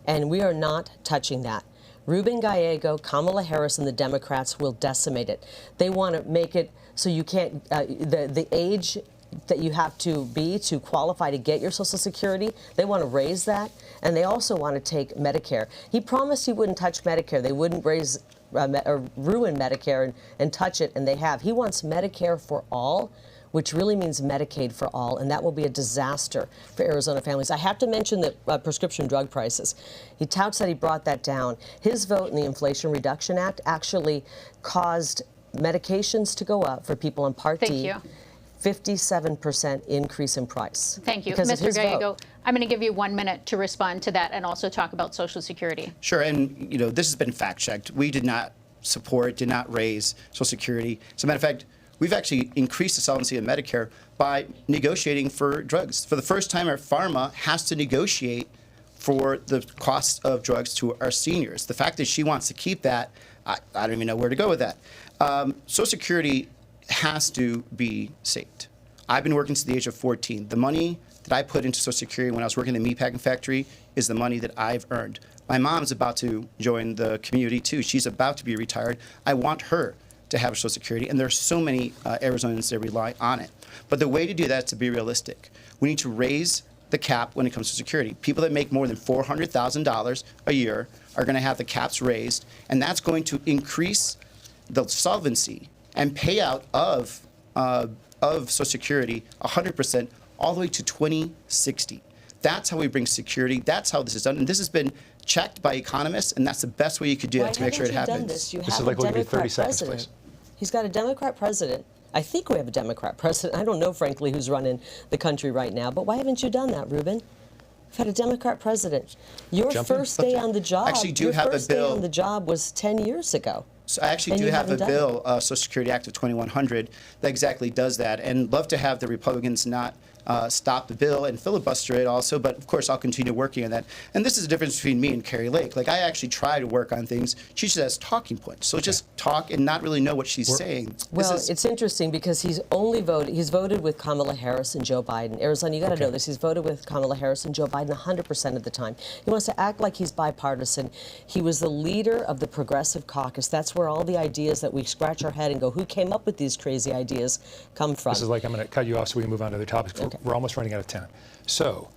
and we are not touching that. Ruben Gallego, Kamala Harris, and the Democrats will decimate it. They want to make it so you can't, the age that you have to be to qualify to get your Social Security, they want to raise that, and they also want to take Medicare. He promised he wouldn't touch Medicare. They wouldn't raise or ruin Medicare and touch it, and they have. He wants Medicare for all, which really means Medicaid for all, and that will be a disaster for Arizona families. I have to mention the prescription drug prices. He touts that he brought that down. His vote in the Inflation Reduction Act actually caused medications to go up for people on Part D. Thank you. 57% increase in price. Thank you. Mr. Gallego, I'm going to give you 1 minute to respond to that and also talk about Social Security. Sure, and this has been fact-checked. We did not support, did not raise Social Security. As a matter of fact, we've actually increased the solvency of Medicare by negotiating for drugs. For the first time, our pharma has to negotiate for the cost of drugs to our seniors. The fact that she wants to keep that, I don't even know where to go with that. Social Security has to be saved. I've been working since the age of 14. The money that I put into Social Security when I was working in the meatpacking factory is the money that I've earned. My mom's about to join the community too. She's about to be retired. I want her to have Social Security, and there are so many Arizonans that rely on it. But the way to do that is to be realistic. We need to raise the cap when it comes to security. People that make more than $400,000 a year are going to have the caps raised, and that's going to increase the solvency and payout of Social Security 100% all the way to 2060. That's how we bring security. That's how this is done. And this has been checked by economists, and that's the best way you could do that to make sure it happens. This is like, we'll give you 30 seconds, please. He's got a Democrat president. I think we have a Democrat president. I don't know, frankly, who's running the country right now. But why haven't you done that, Ruben? We've had a Democrat president. Your first day on the job. Actually, do have a bill. Your first day on the job was 10 years ago. So I actually do have a bill, Social Security Act of 2100, that exactly does that. And love to have the Republicans not stop the bill and filibuster it also, but of course I'll continue working on that. And this is the difference between me and Kari Lake. Like, I actually try to work on things. She just has talking points. So just talk and not really know what she's saying. Well, it's interesting because he's voted with Kamala Harris and Joe Biden. Arizona, you got to know this. He's voted with Kamala Harris and Joe Biden 100% of the time. He wants to act like he's bipartisan. He was the leader of the Progressive Caucus. That's where all the ideas that we scratch our head and go, who came up with these crazy ideas, come from. This is like, I'm going to cut you off so we can move on to other topics. Okay. We're almost running out of time. So,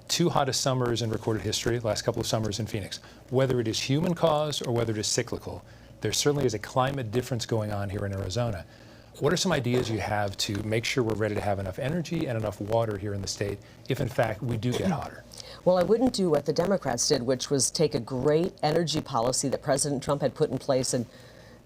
2 hottest summers in recorded history, last couple of summers in Phoenix. Whether it is human caused or whether it is cyclical, there certainly is a climate difference going on here in Arizona. What are some ideas you have to make sure we're ready to have enough energy and enough water here in the state if, in fact, we do get hotter? Well, I wouldn't do what the Democrats did, which was take a great energy policy that President Trump had put in place and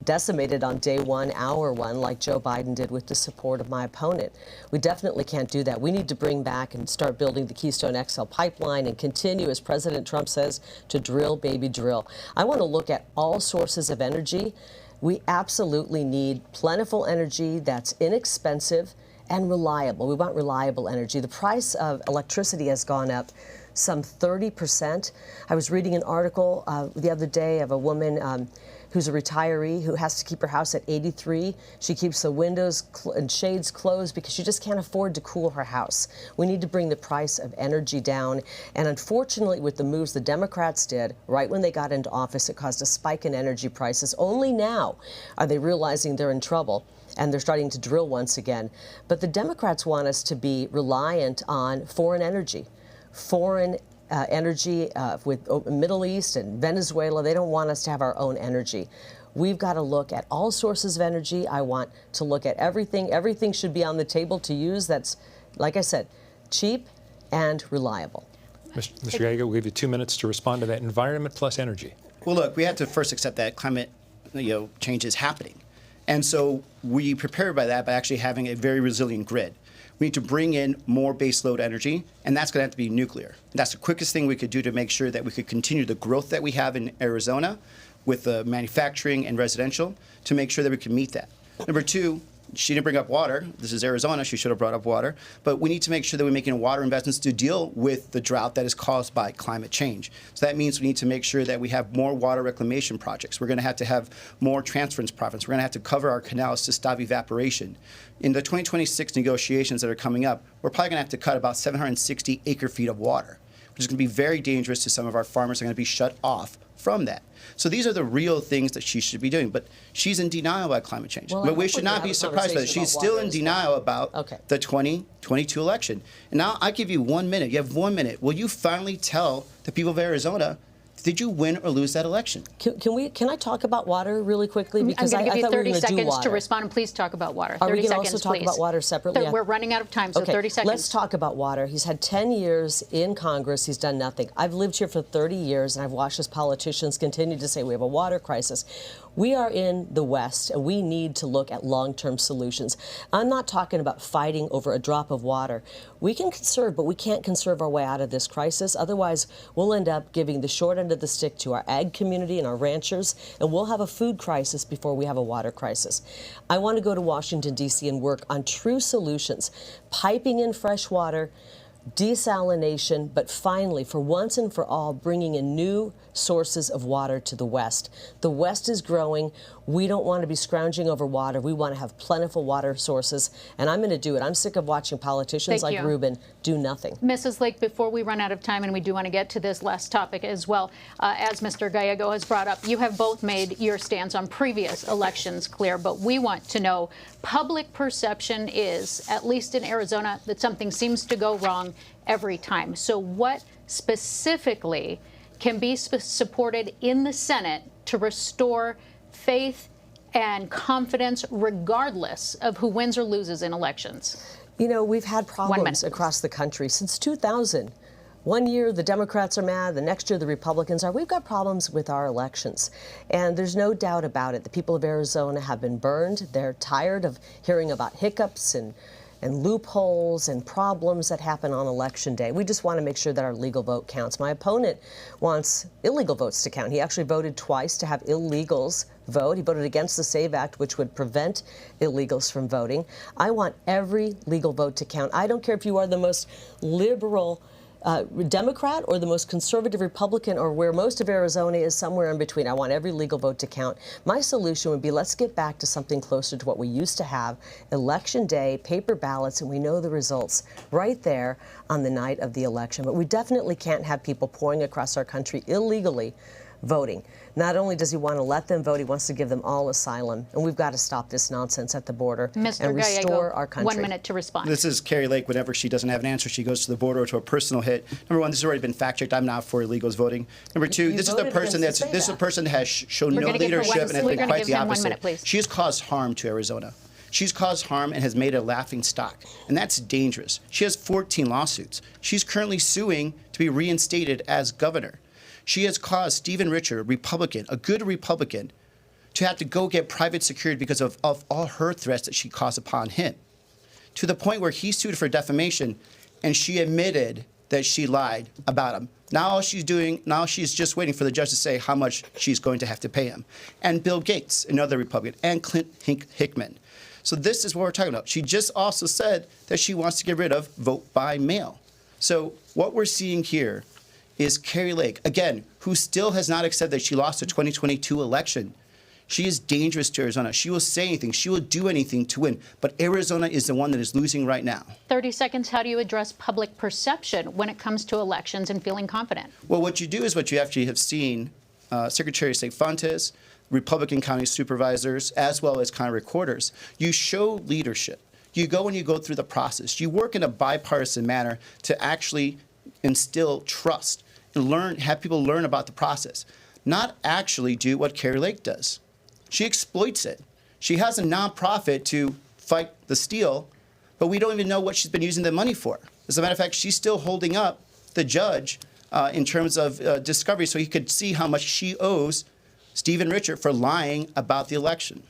decimated on day one, hour one, like Joe Biden did with the support of my opponent. We definitely can't do that. We need to bring back and start building the Keystone XL pipeline and continue, as President Trump says, to drill, baby, drill. I want to look at all sources of energy. We absolutely need plentiful energy that's inexpensive and reliable. We want reliable energy. The price of electricity has gone up some 30%. I was reading an article the other day of a woman who's a retiree who has to keep her house at 83. She keeps the windows and shades closed because she just can't afford to cool her house. We need to bring the price of energy down. And unfortunately, with the moves the Democrats did right when they got into office, it caused a spike in energy prices. Only now are they realizing they're in trouble, and they're starting to drill once again. But the Democrats want us to be reliant on foreign energy. Foreign energy with Middle East and Venezuela. They don't want us to have our own energy. We've got to look at all sources of energy. I want to look at everything. Everything should be on the table to use that's, like I said, cheap and reliable. Mr. Gallego, we'll give you 2 minutes to respond to that. Environment plus energy. Well, look, we have to first accept that climate change is happening. And so we prepare by that by actually having a very resilient grid. We need to bring in more baseload energy, and that's going to have to be nuclear. And that's the quickest thing we could do to make sure that we could continue the growth that we have in Arizona with the manufacturing and residential to make sure that we can meet that. Number 2, she didn't bring up water. This is Arizona. She should have brought up water. But we need to make sure that we're making water investments to deal with the drought that is caused by climate change. So that means we need to make sure that we have more water reclamation projects. We're going to have more transference projects. We're going to have to cover our canals to stop evaporation. In the 2026 negotiations that are coming up, we're probably going to have to cut about 760 acre-feet of water, which is going to be very dangerous to some of our farmers. They're going to be shut off from that. So these are the real things that she should be doing. But she's in denial about climate change. Well, but we should not be surprised by that. She's still in denial about the 2022 election. And now I give you 1 minute. You have 1 minute. Will you finally tell the people of Arizona, did you win or lose that election? Can I talk about water really quickly? Because I'm going to give you 30 seconds to respond, and please talk about water. Are 30 we seconds, also talk please. about water separately? We're running out of time, so 30 seconds. Let's talk about water. He's had 10 years in Congress. He's done nothing. I've lived here for 30 years, and I've watched as politicians continue to say we have a water crisis. We are in the West, and we need to look at long-term solutions. I'm not talking about fighting over a drop of water. We can conserve, but we can't conserve our way out of this crisis. Otherwise, we'll end up giving the short end of the stick to our ag community and our ranchers, and we'll have a food crisis before we have a water crisis. I want to go to Washington, D.C. and work on true solutions, piping in fresh water, desalination, but finally, for once and for all, bringing in new sources of water to the West. The West is growing. We don't want to be scrounging over water. We want to have plentiful water sources, and I'm going to do it. I'm sick of watching politicians like Ruben do nothing. Mrs. Lake, before we run out of time, and we do want to get to this last topic as well, as Mr. Gallego has brought up, you have both made your stance on previous elections clear, but we want to know, public perception is, at least in Arizona, that something seems to go wrong every time. So what specifically can be supported in the Senate to restore faith and confidence regardless of who wins or loses in elections? You know, we've had problems across the country since 2000. One year the Democrats are mad, the next year the Republicans are. We've got problems with our elections. And there's no doubt about it. The people of Arizona have been burned. They're tired of hearing about hiccups and loopholes and problems that happen on Election Day. We just want to make sure that our legal vote counts. My opponent wants illegal votes to count. He actually voted twice to have illegals vote. He voted against the SAVE Act, which would prevent illegals from voting. I want every legal vote to count. I don't care if you are the most liberal Democrat or the most conservative Republican, or where most of Arizona is, somewhere in between. I want every legal vote to count. My solution would be, let's get back to something closer to what we used to have. Election day, paper ballots, and we know the results right there on the night of the election. But we definitely can't have people pouring across our country illegally voting. Not only does he want to let them vote, he wants to give them all asylum. And we've got to stop this nonsense at the border and restore Gallego, our country. 1 minute to respond. This is Kari Lake. Whenever she doesn't have an answer, she goes to the border or to a personal hit. Number one, this has already been fact-checked. I'm not for illegals voting. Number two, You this is the voted person against the this is a person that has shown We're no gonna give her leadership one- and has we're been gonna quite give the him 1 opposite. minute, please. She has caused harm to Arizona. She's caused harm and has made it a laughing stock, and that's dangerous. She has 14 lawsuits. She's currently suing to be reinstated as governor. She has caused Stephen Richer, a Republican, a good Republican, to have to go get private security because of all her threats that she caused upon him, to the point where he sued for defamation, and she admitted that she lied about him. Now she's just waiting for the judge to say how much she's going to have to pay him. And Bill Gates, another Republican, and Clint Hickman. So this is what we're talking about. She just also said that she wants to get rid of vote by mail. So what we're seeing here is Kari Lake, again, who still has not accepted that she lost the 2022 election. She is dangerous to Arizona. She will say anything. She will do anything to win. But Arizona is the one that is losing right now. 30 seconds. How do you address public perception when it comes to elections and feeling confident? Well, what you do is what you actually have seen Secretary of State Fontes, Republican county supervisors, as well as county recorders. You show leadership. You go and you go through the process. You work in a bipartisan manner to actually instill trust and have people learn about the process, not actually do what Kari Lake does. She exploits it. She has a nonprofit to fight the steal, but we don't even know what she's been using the money for. As a matter of fact, she's still holding up the judge in terms of discovery so he could see how much she owes Stephen Richer for lying about the election.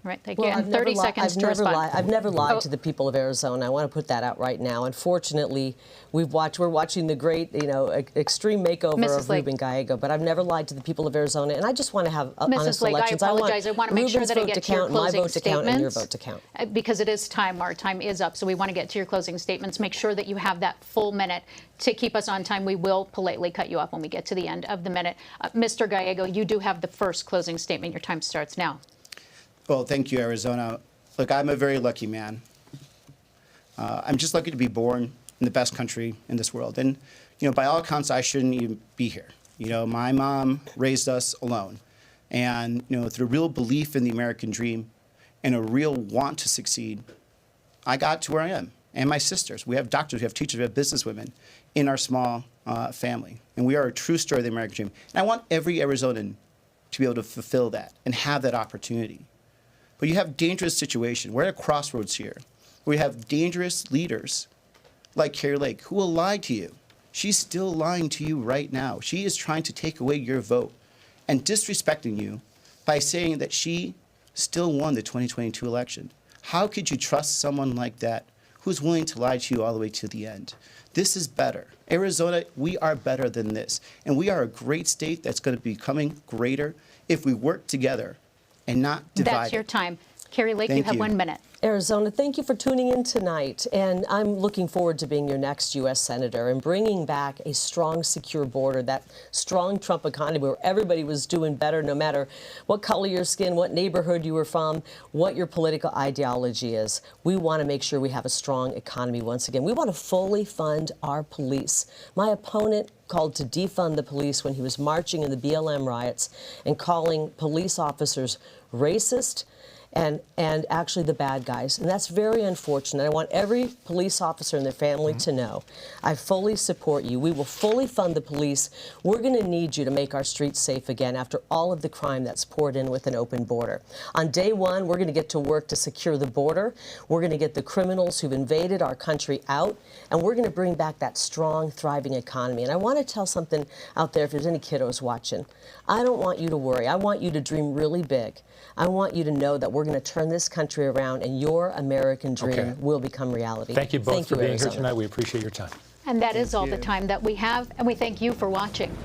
Right, thank you. And 30 seconds to respond. I've never lied to the people of Arizona. I want to put that out right now. Unfortunately, we're watching the great, extreme makeover Mrs. of Lake. Ruben Gallego. But I've never lied to the people of Arizona, and I just want to have honest Mrs. Lake, elections. I apologize. I want to make sure Ruben's that I vote get to to your count, my closing vote to count, and your statements. vote to count. Because it is time. Our time is up. So we want to get to your closing statements. Make sure that you have that full minute to keep us on time. We will politely cut you off when we get to the end of the minute. Mr. Gallego, you do have the first closing statement. Your time starts now. Well, thank you, Arizona. Look, I'm a very lucky man. I'm just lucky to be born in the best country in this world. And, by all accounts, I shouldn't even be here. My mom raised us alone. And, through real belief in the American dream and a real want to succeed, I got to where I am. And my sisters. We have doctors, we have teachers, we have businesswomen in our small family. And we are a true story of the American dream. And I want every Arizonan to be able to fulfill that and have that opportunity. But you have dangerous situation. We're at a crossroads here. We have dangerous leaders like Kari Lake who will lie to you. She's still lying to you right now. She is trying to take away your vote and disrespecting you by saying that she still won the 2022 election. How could you trust someone like that who's willing to lie to you all the way to the end? This is better. Arizona, we are better than this. And we are a great state that's going to be becoming greater if we work together and not divided. That's your time. Kari Lake, you Thank have you. 1 minute. Arizona, thank you for tuning in tonight. And I'm looking forward to being your next U.S. Senator and bringing back a strong, secure border, that strong Trump economy where everybody was doing better no matter what color your skin, what neighborhood you were from, what your political ideology is. We want to make sure we have a strong economy once again. We want to fully fund our police. My opponent called to defund the police when he was marching in the BLM riots and calling police officers racist and actually the bad guys. And that's very unfortunate. I want every police officer and their family to know I fully support you. We will fully fund the police. We're going to need you to make our streets safe again after all of the crime that's poured in with an open border. On day one, we're going to get to work to secure the border. We're going to get the criminals who've invaded our country out, and we're going to bring back that strong, thriving economy. And I want to tell something out there if there's any kiddos watching. I don't want you to worry. I want you to dream really big. I want you to know that we're going to turn this country around and your American dream will become reality. Thank you both for being Arizona. here tonight. We appreciate your time. And that is all the time that we have, and we thank you for watching.